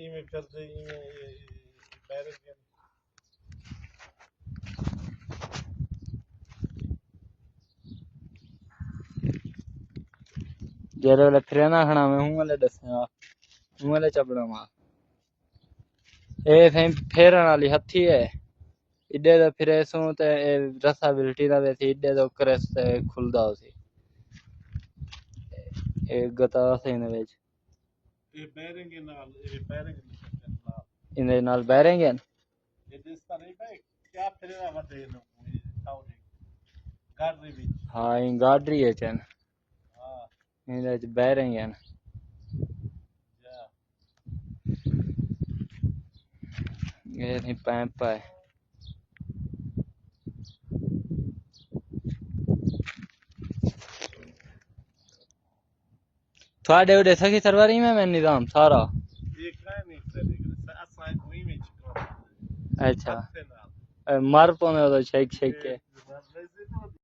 इवें करदे इवें बैरंग जेरे वाले फिरे ना खाना मैं हूं वाले दसया हूं वाले चपड़ा मार ए थे फेरन वाली हथी है इडे तो फिरे सू ते रसा बिल्टी ना वैसे इडे तो करस खुलदा होसी ए गता से इन विच ए बैरंग नाल ए बैरंग नाल इने नाल बैरेंगे ए जिस तरह पे क्या फिरे ना वडे नो ताऊ गाड़ी विच हां इन गाडरी है चन हां इने च बैरेंगे जा ये नहीं पैंप है थोड़े उड़े सखी सरवारी में मैं निजाम सारा ये काय नहीं करे असा कोई में चिको अच्छा हथ से नाल मर पौने तो शेक शेक के